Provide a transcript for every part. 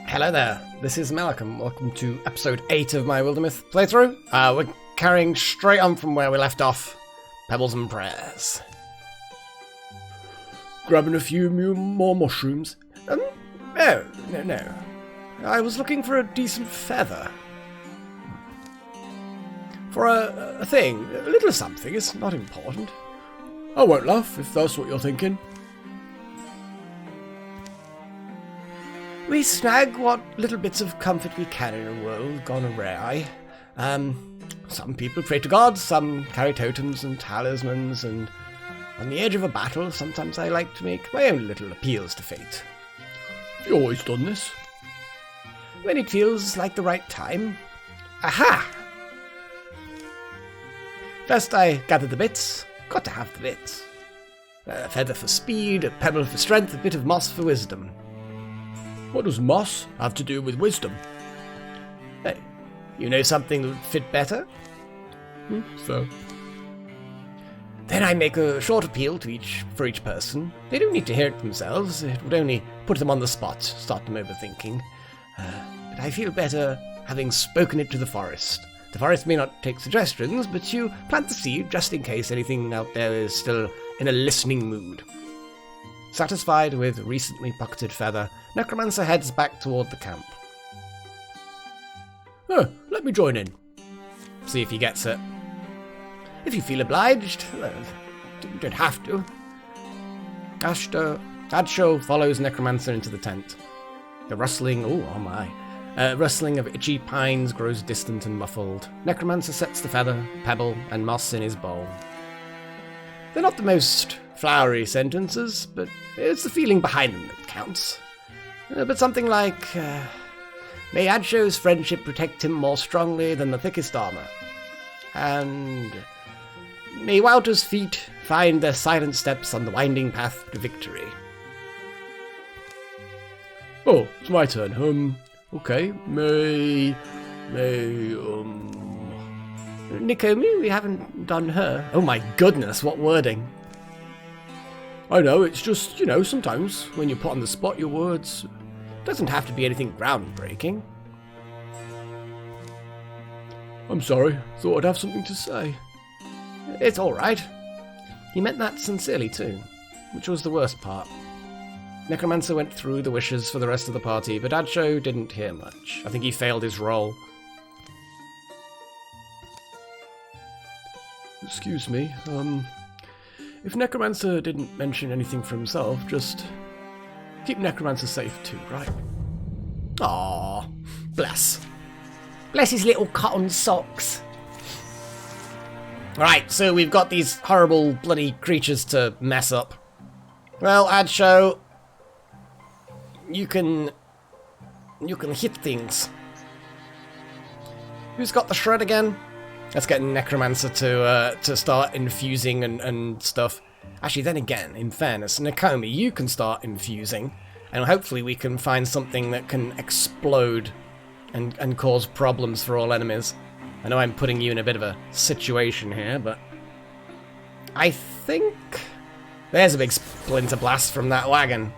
Hello there, this is Malcolm. Welcome to episode 8 of my Wildermyth playthrough. We're carrying straight on from where we left off. Pebbles and prayers. Grabbing a few more mushrooms. No. I was looking for a decent feather. For a thing, a little something, it's not important. I won't laugh if that's what you're thinking. We snag what little bits of comfort we can in a world gone awry. Some people pray to gods, some carry totems and talismans, and on the edge of a battle, sometimes I like to make my own little appeals to fate. Have you always done this? When it feels like the right time. Aha! First I gather the bits. Got to have the bits. A feather for speed, a pebble for strength, a bit of moss for wisdom. What does moss have to do with wisdom? Hey, you know something that would fit better? So. Then I make a short appeal to for each person. They don't need to hear it themselves. It would only put them on the spot, start them overthinking. But I feel better having spoken it to the forest. The forest may not take suggestions, but you plant the seed just in case anything out there is still in a listening mood. Satisfied with recently pocketed feather, Necromancer heads back toward the camp. Let me join in. See if he gets it. If you feel obliged, well, you don't have to. Adsho follows Necromancer into the tent. The rustling, rustling of itchy pines grows distant and muffled. Necromancer sets the feather, pebble, and moss in his bowl. They're not the most flowery sentences, but it's the feeling behind them that counts. But something like, may Adsho's friendship protect him more strongly than the thickest armor. And may Wouter's feet find their silent steps on the winding path to victory. Oh, it's my turn. Okay. Nikomi, we haven't done her. Oh my goodness, what wording. I know, it's just, sometimes when you're put on the spot, your words doesn't have to be anything groundbreaking. I'm sorry, thought I'd have something to say. It's alright. He meant that sincerely too, which was the worst part. Necromancer went through the wishes for the rest of the party, but Adsho didn't hear much. I think he failed his role. Excuse me, if Necromancer didn't mention anything for himself, just keep Necromancer safe too, right? Aww, bless. Bless his little cotton socks. Right, so we've got these horrible bloody creatures to mess up. Well, Adsho, you can hit things. Who's got the shred again? Let's get Necromancer to start infusing and stuff. Actually, then again, in fairness, Nikomi, you can start infusing, and hopefully we can find something that can explode and cause problems for all enemies. I know I'm putting you in a bit of a situation here, but I think there's a big splinter blast from that wagon.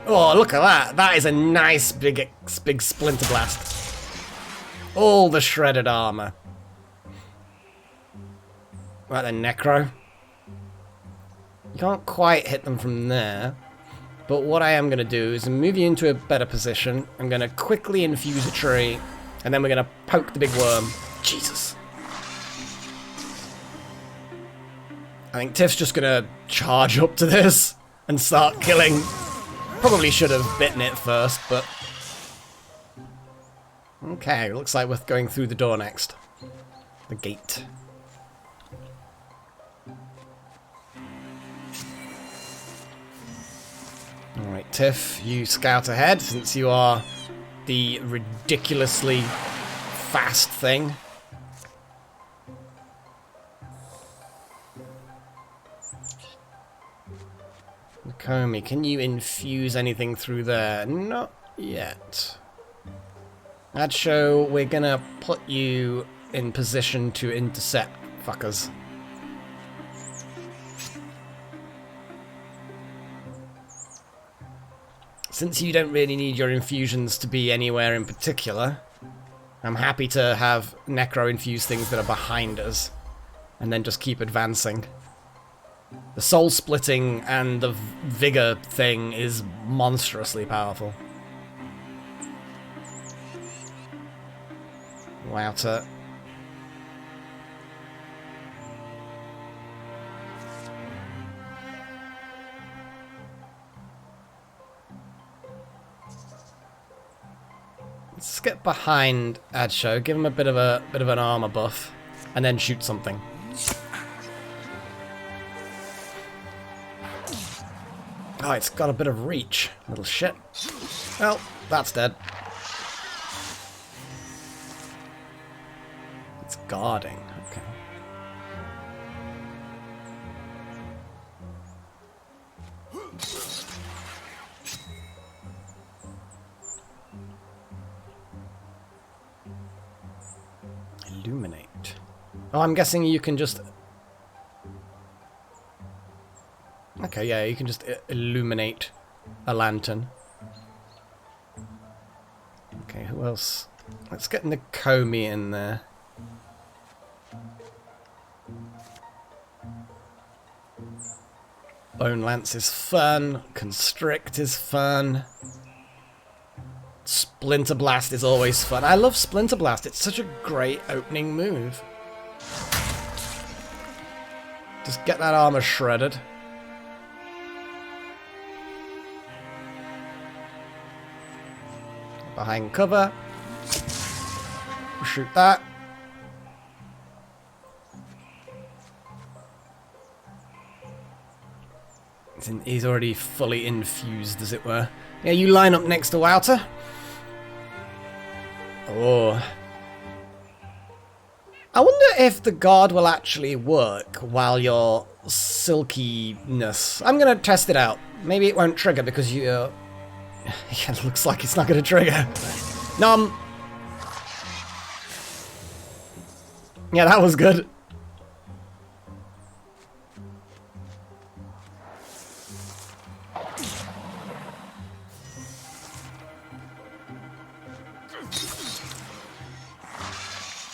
Oh, look at that! That is a nice big splinter blast. All the shredded armor. Right then, Necro. You can't quite hit them from there. But what I am going to do is move you into a better position. I'm going to quickly infuse a tree. And then we're going to poke the big worm. Jesus. I think Tiff's just going to charge up to this and start killing. Probably should have bitten it first, but... Okay, looks like we're going through the door next. The gate. Alright, Tiff, you scout ahead, since you are the ridiculously fast thing. Nikomi, can you infuse anything through there? Not yet. Adsho, we're gonna put you in position to intercept fuckers. Since you don't really need your infusions to be anywhere in particular, I'm happy to have necro-infused things that are behind us, and then just keep advancing. The soul-splitting and the vigor thing is monstrously powerful. Wowter. Let's get behind Adsho, give him a bit of an armor buff, and then shoot something. Oh, it's got a bit of reach, little shit. Well, that's dead. It's guarding, okay. Illuminate. Oh, I'm guessing you can just... Okay, yeah, you can just illuminate a lantern. Okay, who else? Let's get Nakomi in there. Bone Lance is fun. Constrict is fun. Splinter Blast is always fun. I love Splinter Blast. It's such a great opening move. Just get that armor shredded. Behind cover. Shoot that. He's already fully infused, as it were. Yeah, you line up next to Wouter. Oh. I wonder if the guard will actually work while your silkiness... I'm going to test it out. Maybe it won't trigger because you... Yeah, it looks like it's not going to trigger. Nom! Yeah, that was good.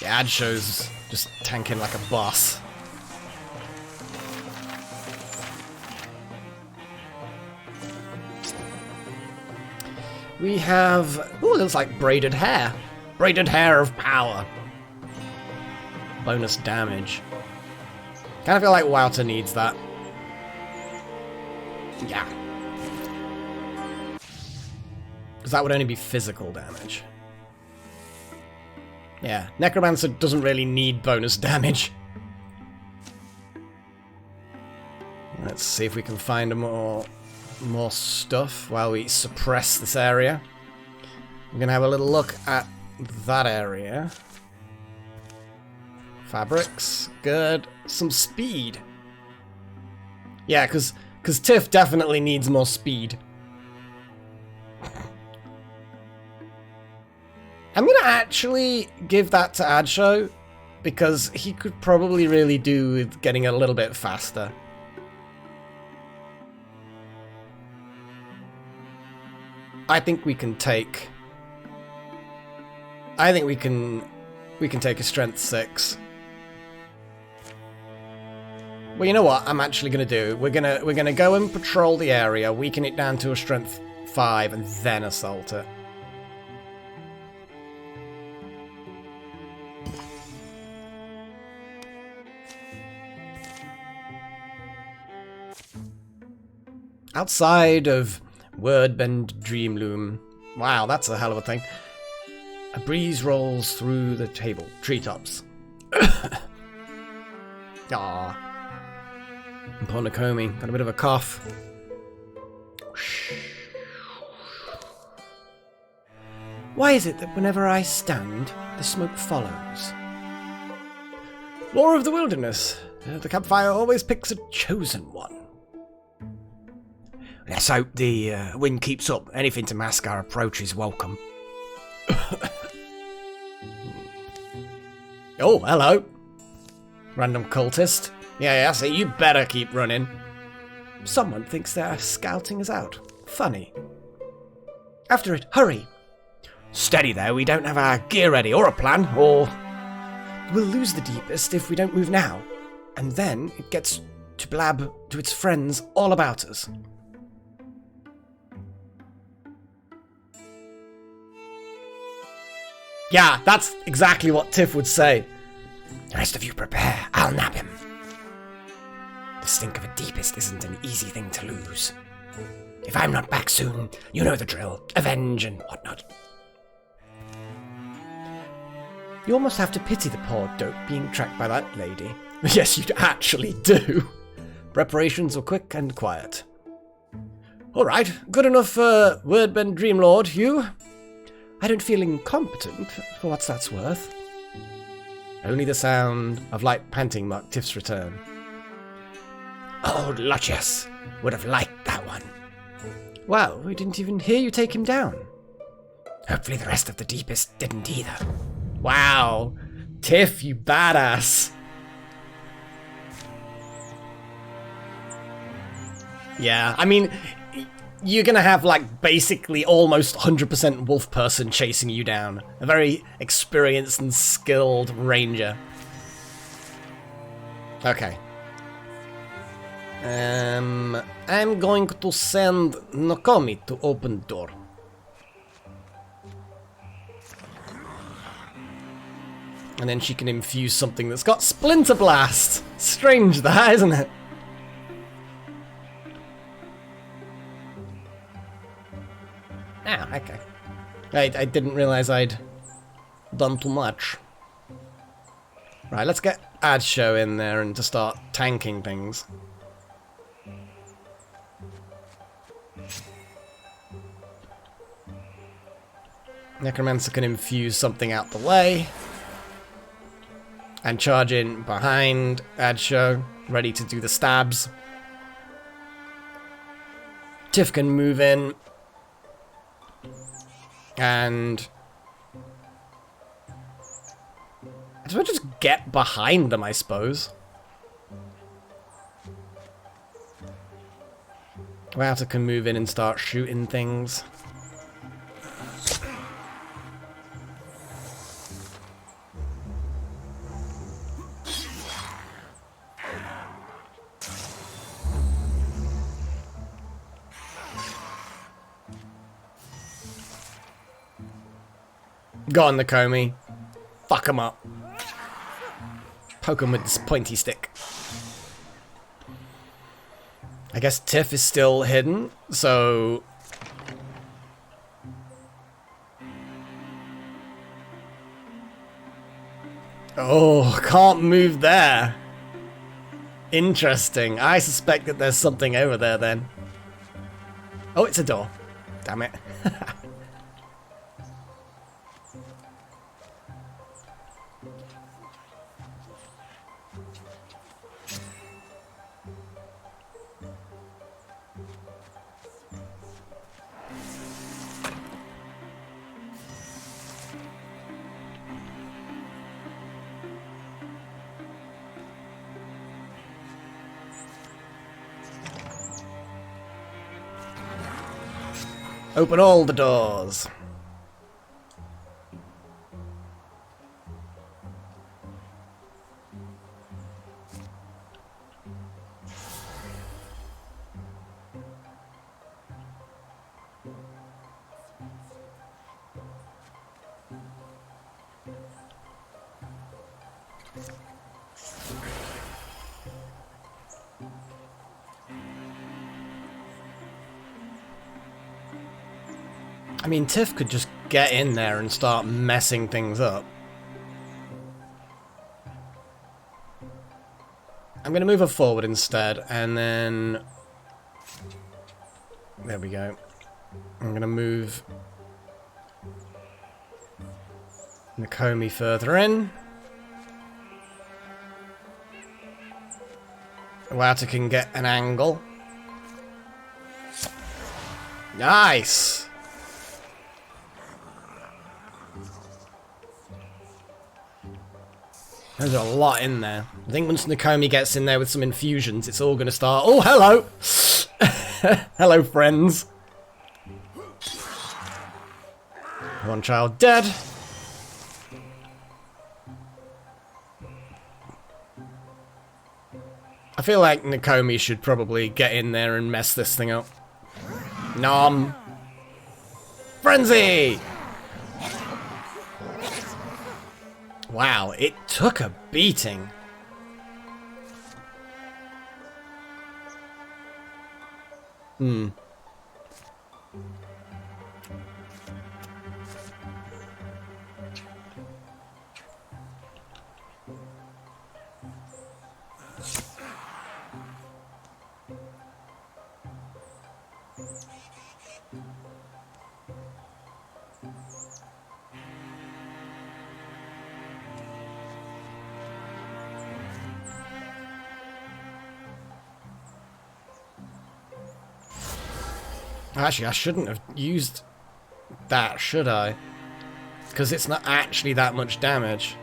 Yeah, Adsho's just tanking like a boss. We have... Ooh, it looks like braided hair. Braided hair of power. Bonus damage. Kind of feel like Wouter needs that. Yeah. Because that would only be physical damage. Yeah, Necromancer doesn't really need bonus damage. Let's see if we can find more stuff while we suppress this area. We're going to have a little look at that area. Fabrics, good. Some speed. Yeah, because Tiff definitely needs more speed. I'm going to actually give that to Adsho, because he could probably really do with getting a little bit faster. I think we can take... I think we can take a strength 6. Well, you know what I'm actually going to do? We're gonna go and patrol the area, weaken it down to a strength 5, and then assault it. Outside of Wordbend Dreamloom. Wow, that's a hell of a thing. A breeze rolls through the treetops. Ah. Poor Nakomi, got a bit of a cough. Why is it that whenever I stand, the smoke follows? Lore of the Wilderness. The campfire always picks a chosen one. Let's hope the wind keeps up. Anything to mask our approach is welcome. Oh, hello. Random cultist. Yeah, so you better keep running. Someone thinks they're scouting us out. Funny. After it, hurry! Steady there, we don't have our gear ready or a plan, or... We'll lose the deepest if we don't move now, and then it gets to blab to its friends all about us. Yeah, that's exactly what Tiff would say. The rest of you prepare, I'll nab him. The stink of a deepest isn't an easy thing to lose. If I'm not back soon, you know the drill. Avenge and whatnot. You almost have to pity the poor dope being tracked by that lady. Yes, you actually do. Preparations were quick and quiet. Alright, good enough for Wordbend Dreamlord, Hugh. I don't feel incompetent, for what that's worth. Only the sound of light panting marked Tiff's return. Old Lucius would have liked that one. Wow, we didn't even hear you take him down. Hopefully the rest of the deepest didn't either. Wow, Tiff, you badass. Yeah, I mean, you're gonna have, like, basically almost 100% wolf person chasing you down. A very experienced and skilled ranger. Okay. I'm going to send Nokomi to open the door. And then she can infuse something that's got Splinter Blast! Strange that, isn't it? Ah, okay. I didn't realize I'd done too much. Right, let's get Adshow in there and to start tanking things. Necromancer can infuse something out the way. And charge in behind Adshow, ready to do the stabs. Tiff can move in. And... I'll just get behind them, I suppose. Wouter can move in and start shooting things. Go on, Nakomi. Fuck him up. Poke him with this pointy stick. I guess Tiff is still hidden, so... Oh, can't move there. Interesting. I suspect that there's something over there then. Oh, it's a door. Damn it. Open all the doors. I mean, Tiff could just get in there and start messing things up. I'm going to move her forward instead, and then... There we go. I'm going to move Nakomi further in. Wouter can get an angle. Nice! There's a lot in there. I think once Nakomi gets in there with some infusions, it's all going to start... Oh, hello! Hello, friends. One child dead. I feel like Nakomi should probably get in there and mess this thing up. Nom. Frenzy! Wow, it took a beating. Actually, I shouldn't have used that, should I? Because it's not actually that much damage.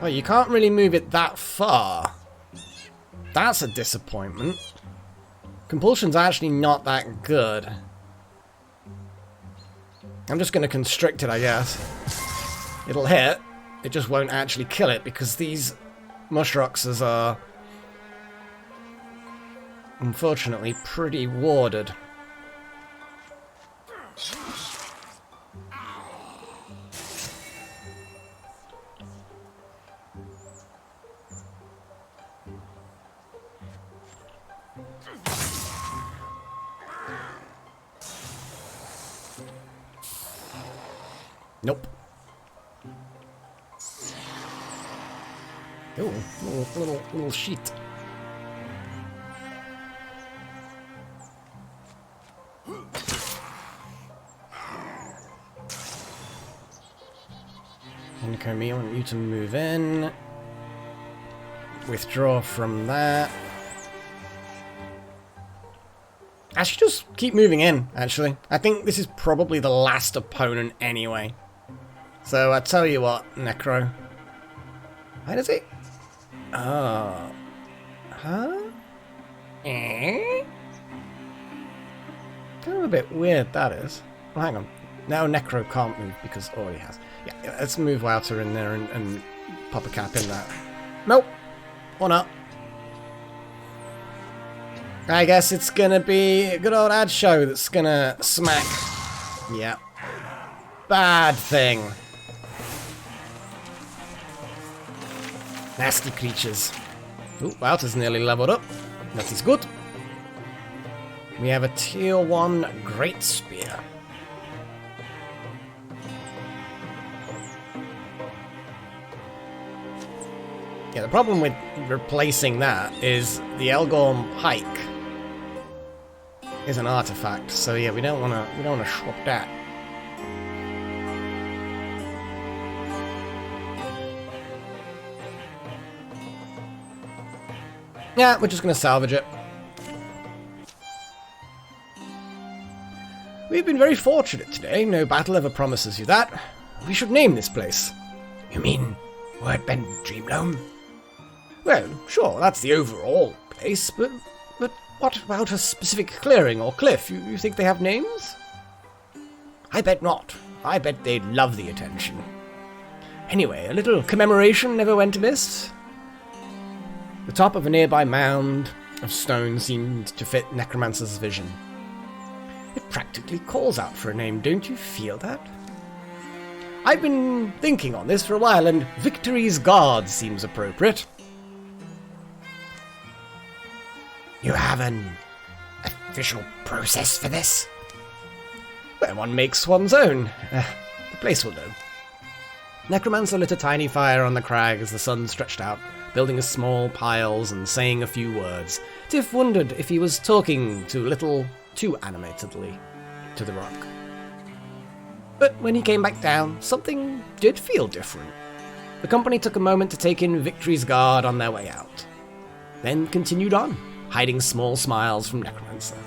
Oh, you can't really move it that far. That's a disappointment. Compulsion's actually not that good. I'm just going to constrict it, I guess. It'll hit. It just won't actually kill it because these Mushroxes are unfortunately pretty warded. Nope. Ooh, little sheet. Nakomi, I want you to move in. Withdraw from that. I should just keep moving in, actually. I think this is probably the last opponent anyway. So I tell you what, Necro. Why does it? Oh. Huh? Eh? Kind of a bit weird, that is. Well, hang on. Now Necro can't move because all he has. Yeah, let's move Wouter in there and pop a cap in that. Nope. Or not. I guess it's gonna be a good old ad show that's gonna smack. Yeah. Bad thing. Nasty creatures. Ooh, Wouter's nearly leveled up. That is good. We have a tier 1 Great Spear. Yeah, the problem with replacing that is the Elgorm Hike is an artifact, so yeah, we don't wanna swap that. Yeah, we're just gonna salvage it. We've been very fortunate today. No battle ever promises you that. We should name this place. You mean Wordbend Dreamloam? Well, sure, that's the overall place, but what about a specific clearing or cliff? You think they have names? I bet not. I bet they'd love the attention. Anyway, a little commemoration never went amiss. The top of a nearby mound of stone seemed to fit Necromancer's vision. It practically calls out for a name, don't you feel that? I've been thinking on this for a while, and Victory's Guard seems appropriate. You have an official process for this? Well, one makes one's own. The place will know. Necromancer lit a tiny fire on the crag as the sun stretched out, building small piles and saying a few words. Tiff wondered if he was talking too little, too animatedly to the rock. But when he came back down, something did feel different. The company took a moment to take in Victory's Guard on their way out, then continued on, hiding small smiles from Necromancer.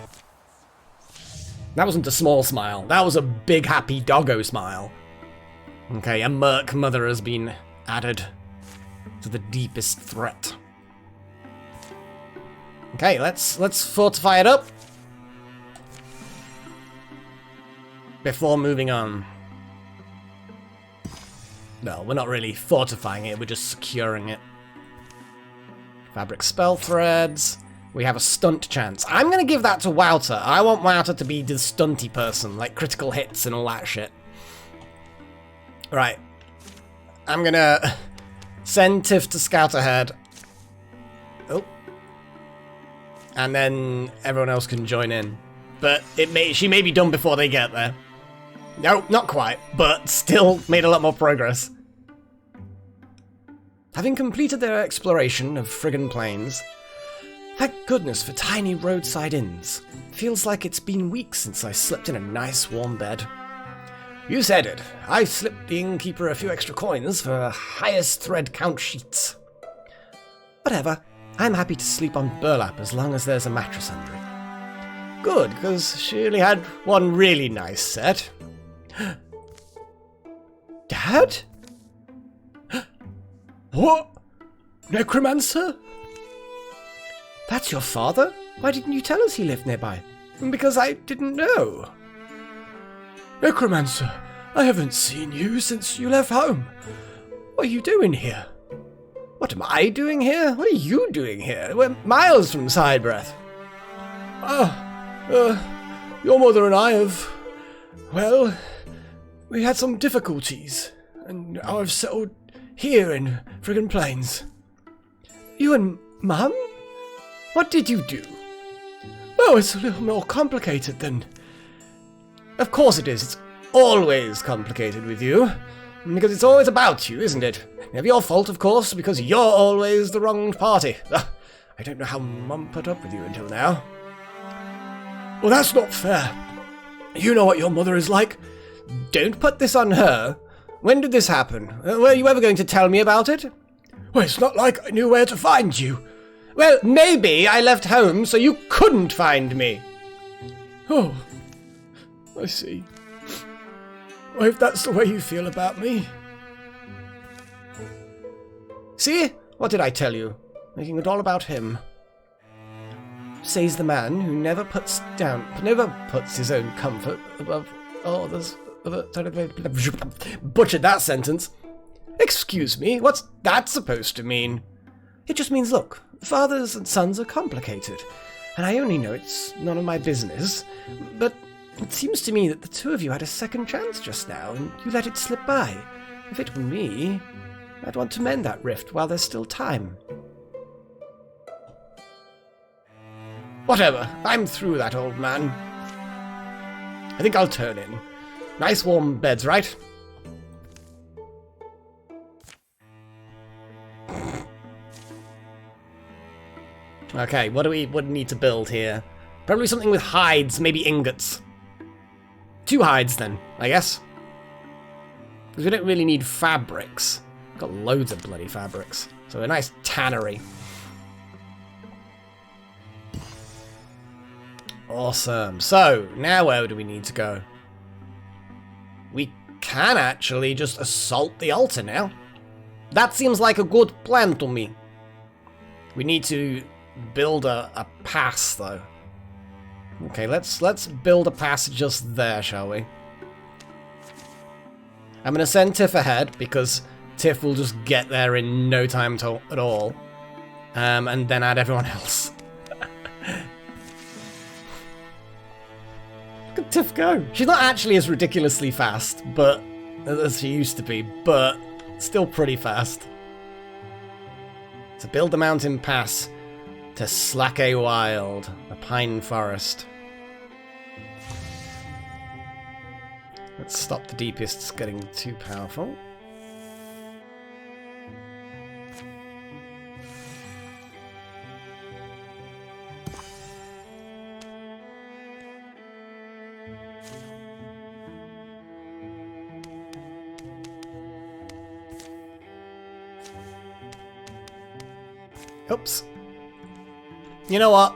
That wasn't a small smile. That was a big happy doggo smile. Okay, a merc mother has been added to the deepest threat. Okay, let's fortify it up before moving on. No, we're not really fortifying it, we're just securing it. Fabric spell threads. We have a stunt chance. I'm gonna give that to Wouter. I want Wouter to be the stunty person, like critical hits and all that shit. Right. I'm gonna send Tiff to scout ahead. Oh. And then everyone else can join in. But she may be done before they get there. No, not quite, but still made a lot more progress. Having completed their exploration of Friggin' Plains, thank goodness for tiny roadside inns. Feels like it's been weeks since I slept in a nice warm bed. You said it. I slipped the innkeeper a few extra coins for highest thread count sheets. Whatever. I'm happy to sleep on burlap as long as there's a mattress under it. Good, because she only had one really nice set. Dad? What? Necromancer? That's your father? Why didn't you tell us he lived nearby? Because I didn't know. Necromancer, I haven't seen you since you left home. What are you doing here? What am I doing here? What are you doing here? We're miles from Sidebreath. Your mother and I have... Well, we had some difficulties, and now I've settled here in Friggin' Plains. You and Mum? What did you do? Oh, it's a little more complicated than... Of course it is. It's always complicated with you. Because it's always about you, isn't it? Never your fault, of course, because you're always the wronged party. I don't know how Mum put up with you until now. Well, that's not fair. You know what your mother is like. Don't put this on her. When did this happen? Were you ever going to tell me about it? Well, it's not like I knew where to find you. Well, maybe I left home so you couldn't find me. Oh, I see. Well, if that's the way you feel about me. See? What did I tell you? Making it all about him. Says the man who never puts his own comfort above others. Butchered that sentence. Excuse me, what's that supposed to mean? It just means, look, fathers and sons are complicated, and I only know it's none of my business, but it seems to me that the two of you had a second chance just now, and you let it slip by. If it were me, I'd want to mend that rift while there's still time. Whatever, I'm through that, old man. I think I'll turn in. Nice warm beds, right? Okay, what do we need to build here? Probably something with hides, maybe ingots. 2 hides then, I guess. Because we don't really need fabrics. We've got loads of bloody fabrics. So a nice tannery. Awesome. So, now where do we need to go? We can actually just assault the altar now. That seems like a good plan to me. We need to build a pass, though. Okay, let's build a pass just there, shall we? I'm going to send Tiff ahead, because Tiff will just get there in no time at all. And then add everyone else. Look at Tiff go. She's not actually as ridiculously fast, but as she used to be, but still pretty fast. To build the mountain pass to Slake Wild, the pine forest. Let's stop the deepists getting too powerful. Oops. You know what?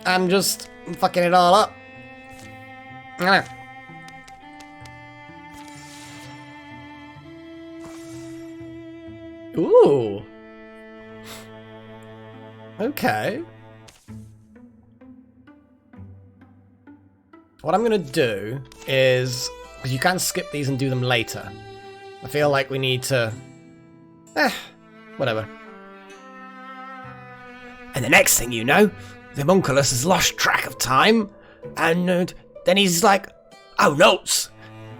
I'm fucking it all up. Ah. Ooh. Okay. What I'm gonna do is, because you can skip these and do them later, I feel like we need to... whatever. And the next thing you know, the homunculus has lost track of time, and then he's like, oh, notes!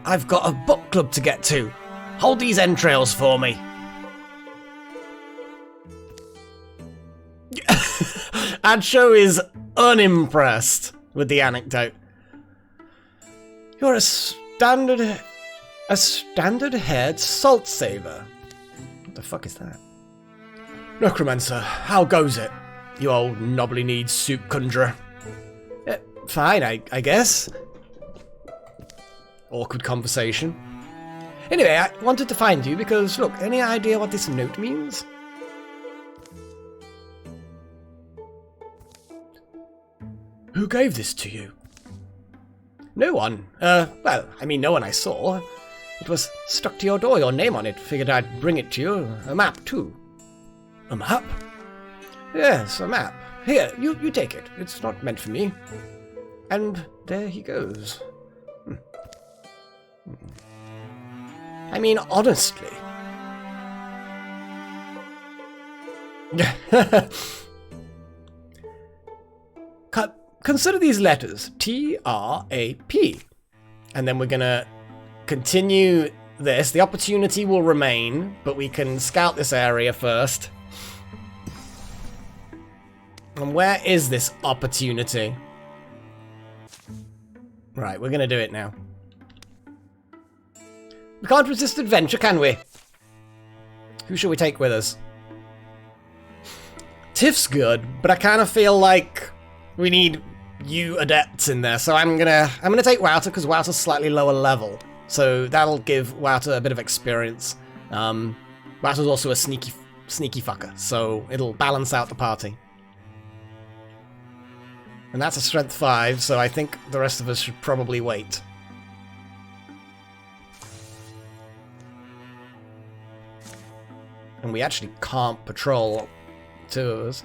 I've got a book club to get to. Hold these entrails for me. Adsho is unimpressed with the anecdote. You're a standard-haired salt saver. What the fuck is that? Necromancer, how goes it? You old knobbly-kneed soup conjurer. Fine, I guess. Awkward conversation. Anyway, I wanted to find you because, look, any idea what this note means? Who gave this to you? No one. Well, I mean, no one I saw. It was stuck to your door, your name on it. Figured I'd bring it to you. A map, too. A map? Yes, a map. Here, you take it. It's not meant for me. And there he goes. I mean, honestly. Consider these letters. T-R-A-P. And then we're gonna continue this. The opportunity will remain, but we can scout this area first. And where is this opportunity? Right, we're gonna do it now. We can't resist adventure, can we? Who shall we take with us? Tiff's good, but I kind of feel like we need you adepts in there, so I'm gonna take Wouter because Wouter's slightly lower level, so that'll give Wouter a bit of experience. Wouter's also a sneaky fucker, so it'll balance out the party. And that's a strength 5, so I think the rest of us should probably wait. And we actually can't patrol 2 of us.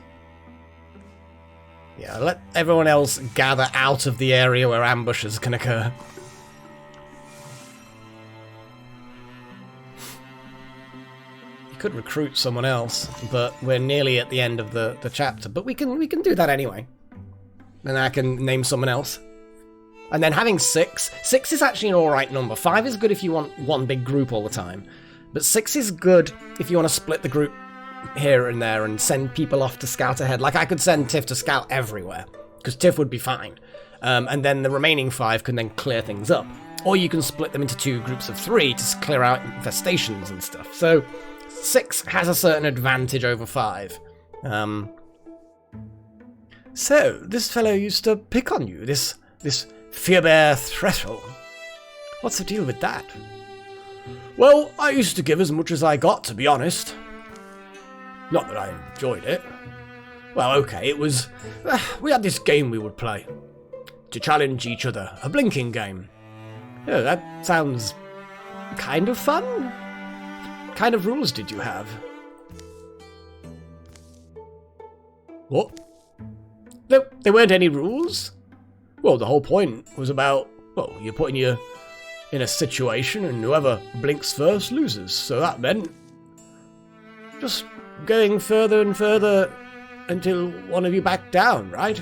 Yeah, let everyone else gather out of the area where ambushes can occur. You could recruit someone else, but we're nearly at the end of the chapter. But we can do that anyway. And I can name someone else. And then having 6 is actually an alright number. 5 is good if you want one big group all the time. But 6 is good if you want to split the group here and there and send people off to scout ahead. Like, I could send Tiff to scout everywhere, because Tiff would be fine. And then the remaining 5 can then clear things up. Or you can split them into 2 groups of 3 to clear out infestations and stuff. So 6 has a certain advantage over 5. So, this fellow used to pick on you, this Fearbear Threshold. What's the deal with that? Well, I used to give as much as I got, to be honest. Not that I enjoyed it. Well, okay, it was... we had this game we would play. To challenge each other. A blinking game. Yeah, that sounds... kind of fun? What kind of rules did you have? What? There weren't any rules? Well, the whole point was about... well, you're putting you in a situation and whoever blinks first loses. So that meant... just... going further and further until one of you backed down, right?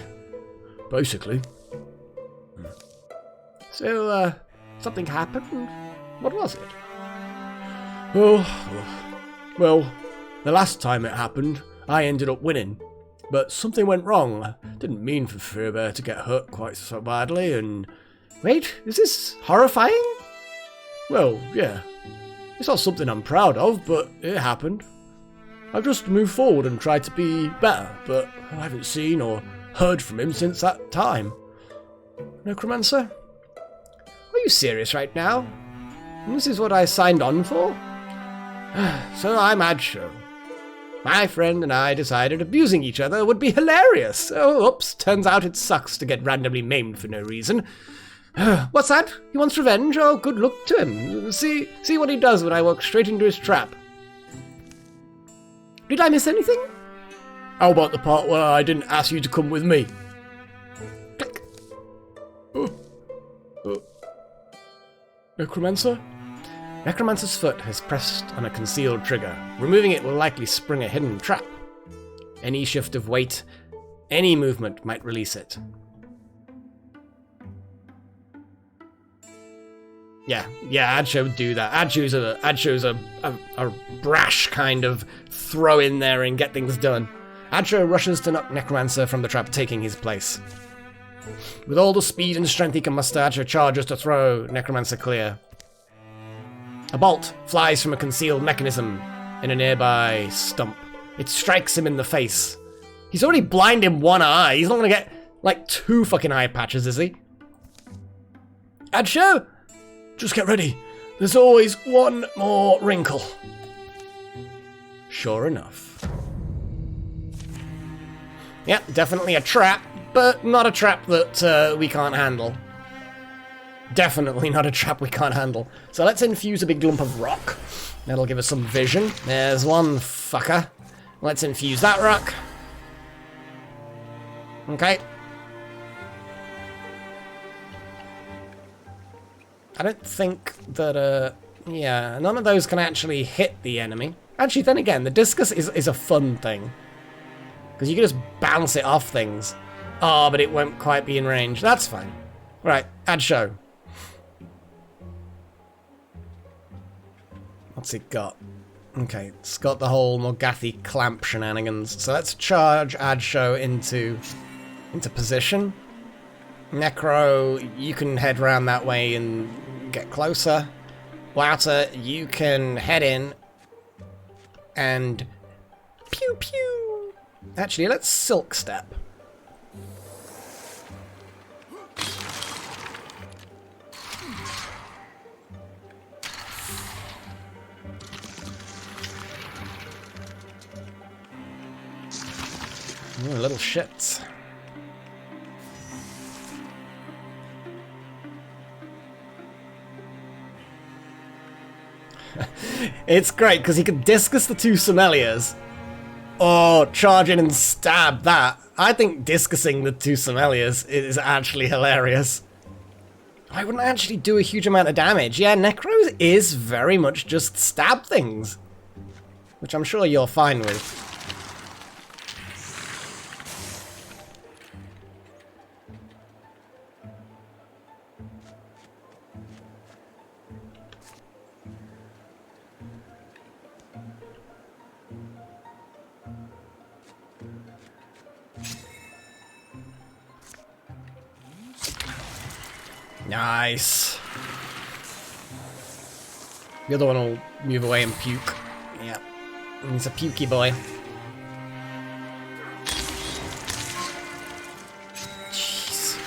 Basically. So, something happened? What was it? Oh, well, the last time it happened, I ended up winning. But something went wrong. I didn't mean for Fearbear to get hurt quite so badly, and... Wait, is this horrifying? Well, yeah. It's not something I'm proud of, but it happened. I've just moved forward and tried to be better, but I haven't seen or heard from him since that time. Necromancer? Are you serious right now? This is what I signed on for? So I'm Adsho. My friend and I decided abusing each other would be hilarious. Oh, oops, turns out it sucks to get randomly maimed for no reason. What's that? He wants revenge? Oh, good luck to him. See what he does when I walk straight into his trap. Did I miss anything? How about the part where I didn't ask you to come with me? Click. Necromancer? Necromancer's foot has pressed on a concealed trigger. Removing it will likely spring a hidden trap. Any shift of weight, any movement might release it. Yeah, Adsho would do that. Adsho's a brash kind of throw in there and get things done. Adsho rushes to knock Necromancer from the trap, taking his place. With all the speed and strength he can muster, Adsho charges to throw Necromancer clear. A bolt flies from a concealed mechanism in a nearby stump. It strikes him in the face. He's already blind in one eye. He's not gonna get, like, 2 fucking eye patches, is he? Adsho! Just get ready. There's always one more wrinkle. Sure enough. Yep, definitely a trap, but not a trap that we can't handle. Definitely not a trap we can't handle. So let's infuse a big lump of rock. That'll give us some vision. There's one fucker. Let's infuse that rock. Okay. I don't think that, yeah, none of those can actually hit the enemy. Actually, then again, the discus is a fun thing. Because you can just bounce it off things. Oh, but it won't quite be in range. That's fine. Right, Adsho. What's it got? Okay, it's got the whole Morgathi clamp shenanigans. So let's charge Adsho into position. Necro, you can head round that way and get closer. Wouter, you can head in and pew pew. Actually, let's silk step. Ooh, little shits. It's great because he can discus the 2 sommeliers or charge in and stab that. I think discusing the 2 sommeliers is actually hilarious. I wouldn't actually do a huge amount of damage. Yeah, Necros is very much just stab things, which I'm sure you're fine with. Nice. The other one will move away and puke. Yeah. He's a pukey boy. Jeez.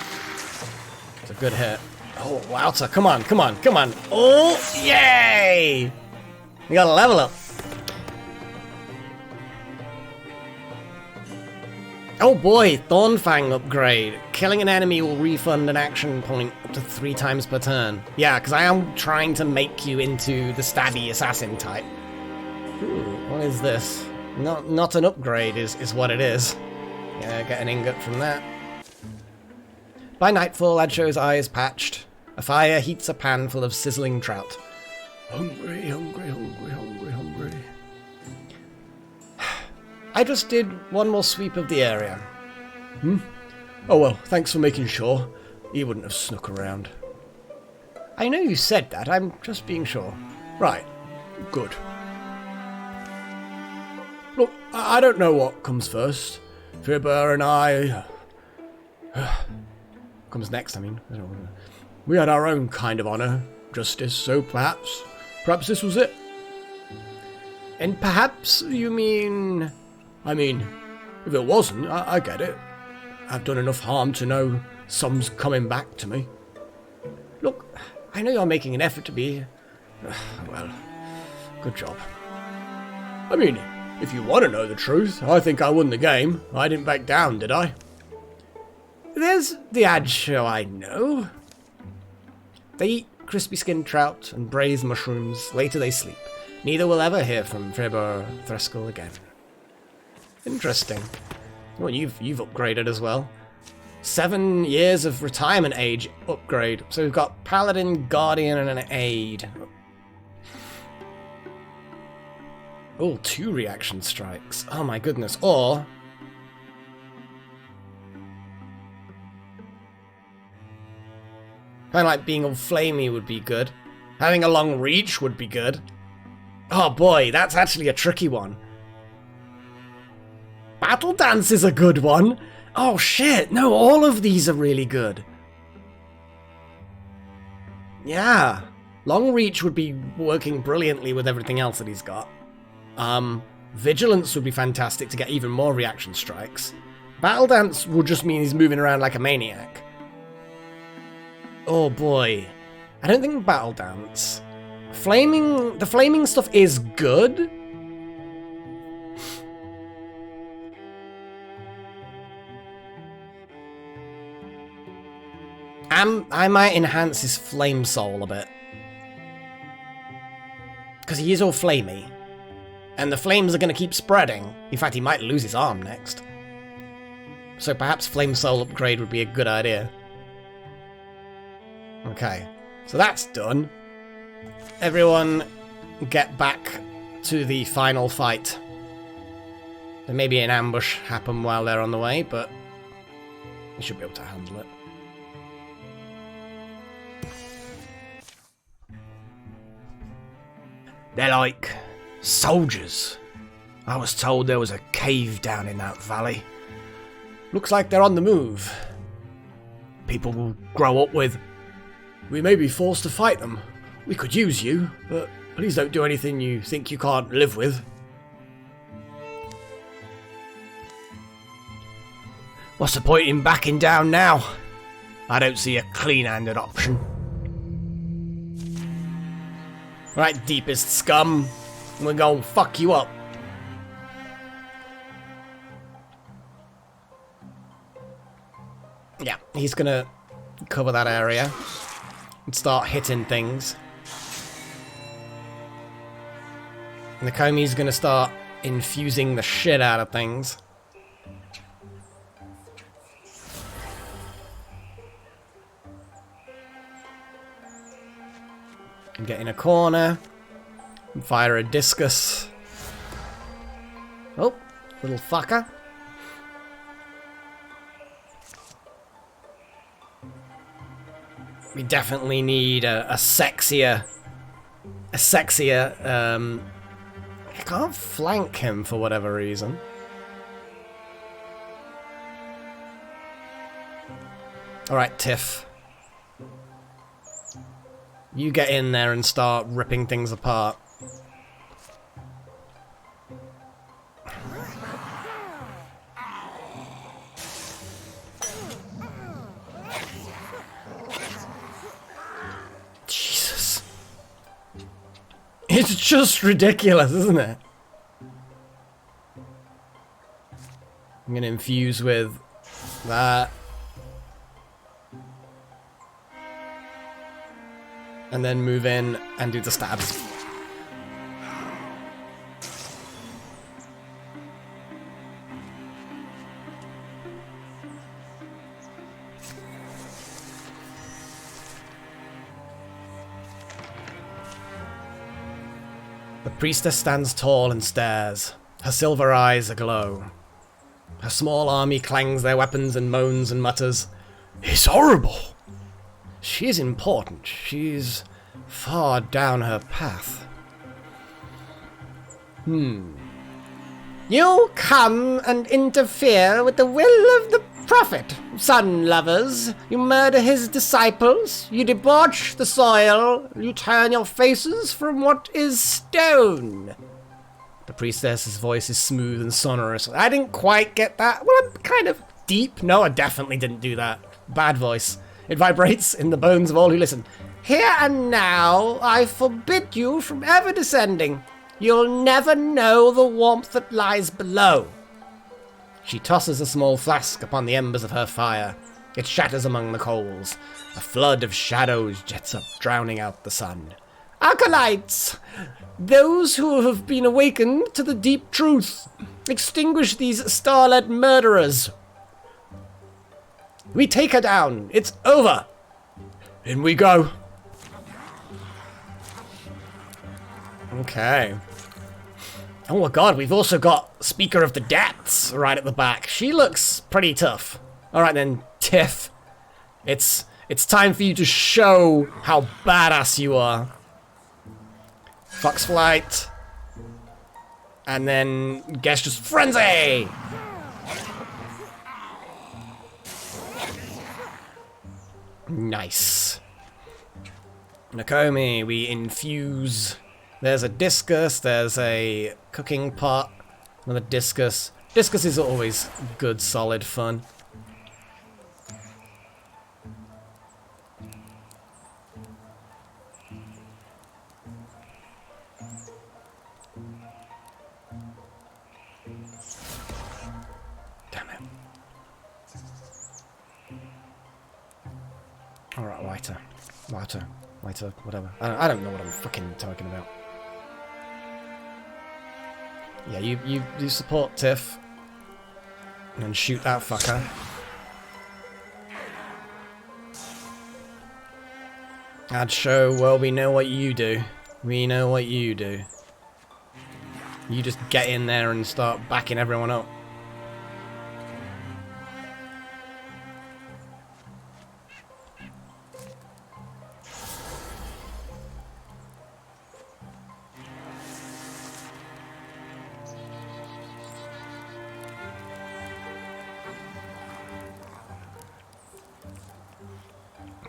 It's a good hit. Oh, Wouter. Come on, come on, come on. Oh, yay! We got a level up. Oh boy, Thornfang upgrade. Killing an enemy will refund an action point up to 3 times per turn. Yeah, because I am trying to make you into the stabby assassin type. Ooh, what is this? Not an upgrade is what it is. Yeah, get an ingot from that. By nightfall, Adsho's eye is patched. A fire heats a pan full of sizzling trout. Hungry, hungry, hungry, hungry, hungry. I just did one more sweep of the area. Oh well, thanks for making sure. He wouldn't have snuck around. I know you said that, I'm just being sure. Right, good. Look, I don't know what comes first. Fibber and I... comes next, I mean. I don't know. We had our own kind of honour, justice, so perhaps this was it. And perhaps you mean... I mean, if it wasn't, I get it. I've done enough harm to know some's coming back to me. Look, I know you're making an effort to be... well, good job. I mean, if you want to know the truth, I think I won the game. I didn't back down, did I? There's the Adsho I know. They eat crispy skinned trout and braised mushrooms. Later they sleep. Neither will ever hear from Frib or Threskel again. Interesting. Well, you've upgraded as well. 7 years of retirement age upgrade. So we've got Paladin, Guardian, and an Aid. Oh, 2 reaction strikes. Oh my goodness. Or... kind of like being all flamey would be good. Having a long reach would be good. Oh boy, that's actually a tricky one. Battle Dance is a good one. Oh shit, no, all of these are really good. Yeah. Long reach would be working brilliantly with everything else that he's got. Vigilance would be fantastic to get even more reaction strikes. Battle Dance will just mean he's moving around like a maniac. Oh boy. I don't think Battle Dance. The flaming stuff is good. I might enhance his Flame Soul a bit. Because he is all flamey. And the flames are going to keep spreading. In fact, he might lose his arm next. So perhaps Flame Soul upgrade would be a good idea. Okay, so that's done. Everyone get back to the final fight. There may be an ambush happen while they're on the way, but we should be able to handle it. They're like soldiers. I was told there was a cave down in that valley. Looks like they're on the move. People will grow up with. We may be forced to fight them. We could use you, but please don't do anything you think you can't live with. What's the point in backing down now? I don't see a clean-handed option. Right, deepest scum. We're gonna fuck you up. Yeah, he's gonna cover that area and start hitting things. And the Comey's gonna start infusing the shit out of things. And get in a corner and fire a discus. Oh, little fucker. We definitely need a sexier. I can't flank him for whatever reason. Alright, Tiff. You get in there and start ripping things apart. Jesus. It's just ridiculous, isn't it? I'm gonna infuse with that. And then move in and do the stabs. The priestess stands tall and stares, her silver eyes aglow. Her small army clangs their weapons and moans and mutters. It's horrible! She is important. She's far down her path. You come and interfere with the will of the prophet, sun lovers. You murder his disciples. You debauch the soil. You turn your faces from what is stone. The priestess's voice is smooth and sonorous. I didn't quite get that. Well, I'm kind of deep. No, I definitely didn't do that. Bad voice. It vibrates in the bones of all who listen. Here and now, I forbid you from ever descending. You'll never know the warmth that lies below. She tosses a small flask upon the embers of her fire. It shatters among the coals. A flood of shadows jets up, drowning out the sun. Acolytes! Those who have been awakened to the deep truth. Extinguish these star-led murderers. We take her down. It's over. In we go. Okay. Oh my god, we've also got Speaker of the Depths right at the back. She looks pretty tough. Alright then, Tiff. It's time for you to show how badass you are. Fox Flight. And then Gestus Frenzy! Nice. Nakomi, we infuse. There's a discus, there's a cooking pot, another discus. Discus is always good, solid fun. Damn it. Alright, lighter, whatever. I don't know what I'm fucking talking about. Yeah, you support Tiff. And shoot that fucker. I'd show, well, we know what you do. We know what you do. You just get in there and start backing everyone up.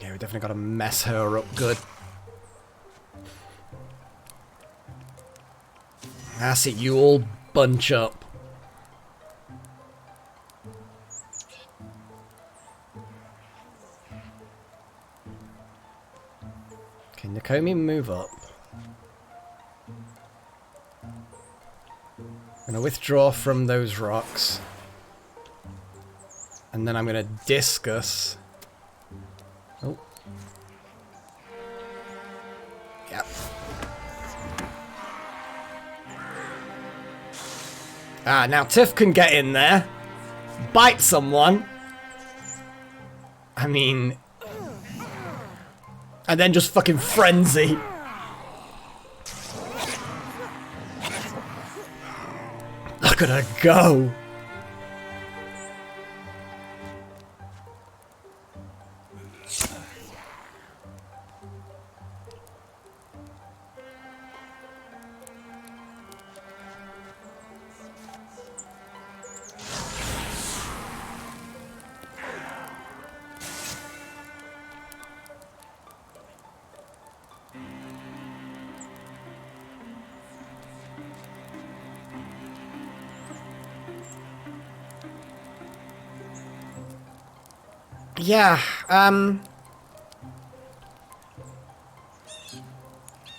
Yeah, we definitely got to mess her up good. That's it, you all bunch up. Okay, Nakomi, move up. I'm gonna withdraw from those rocks. And then I'm gonna discus. Oh. Yep. Ah, now Tiff can get in there, bite someone. I mean, and then just fucking frenzy. Look at her go. Yeah,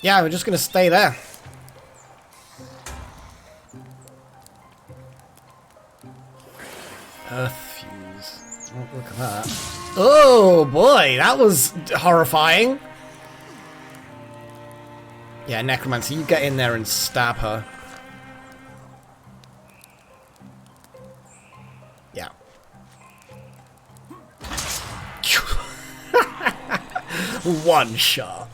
yeah, we're just gonna stay there. Earth fuse. Oh, look at that. Oh boy, that was horrifying. Yeah, Necromancer, you get in there and stab her. Yeah. One shot.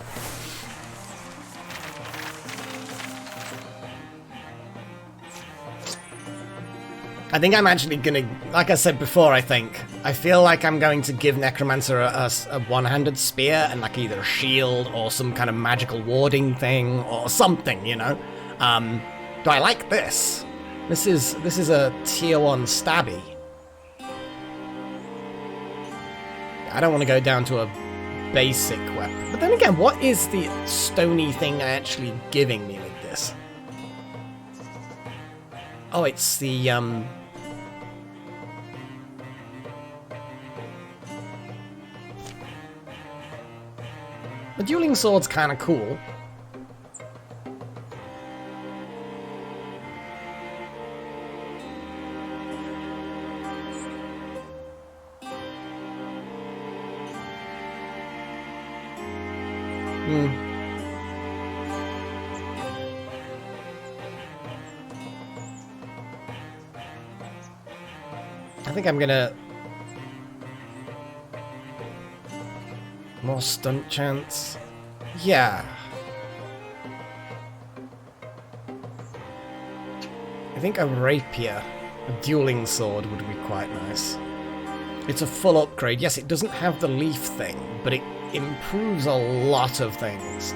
I think I'm actually gonna, like I said before, I feel like I'm going to give Necromancer a one-handed spear and like either a shield or some kind of magical warding thing or something, you know? Do I like this? This is a tier 1 stabby. I don't want to go down to a basic weapon. But then again, what is the stony thing actually giving me with this? Oh, it's the, the dueling sword's kind of cool. I think I'm gonna... More stunt chance? Yeah. I think a rapier, a dueling sword, would be quite nice. It's a full upgrade. Yes, it doesn't have the leaf thing, but it improves a lot of things.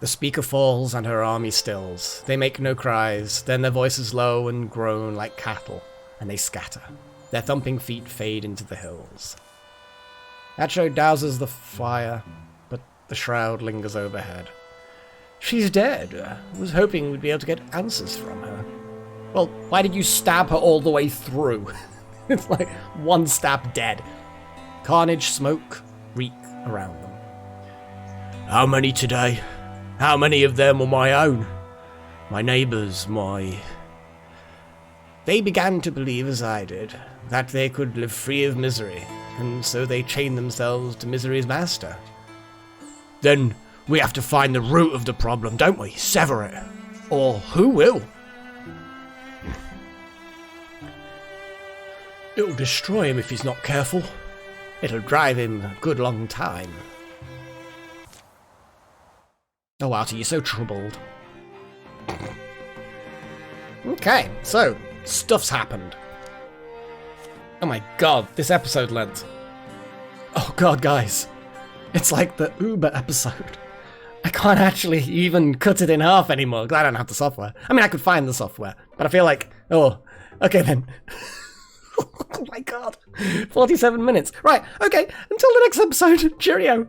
The speaker falls and her army stills. They make no cries, then their voices low and groan like cattle, and they scatter. Their thumping feet fade into the hills. Acho douses the fire, but the shroud lingers overhead. She's dead. I was hoping we'd be able to get answers from her. Well, why did you stab her all the way through? It's like one stab dead. Carnage, smoke, reek around them. How many today? How many of them were my own? My neighbours, my... They began to believe, as I did, that they could live free of misery, and so they chained themselves to misery's master. Then we have to find the root of the problem, don't we? Sever it. Or who will? It'll destroy him if he's not careful. It'll drive him a good long time. Oh, Artie, you're so troubled. Okay, so, stuff's happened. Oh my god, this episode length. Oh god, guys. It's like the Uber episode. I can't actually even cut it in half anymore, because I don't have the software. I mean, I could find the software, but I feel like, oh, okay then. Oh my god, 47 minutes. Right, okay, until the next episode, cheerio.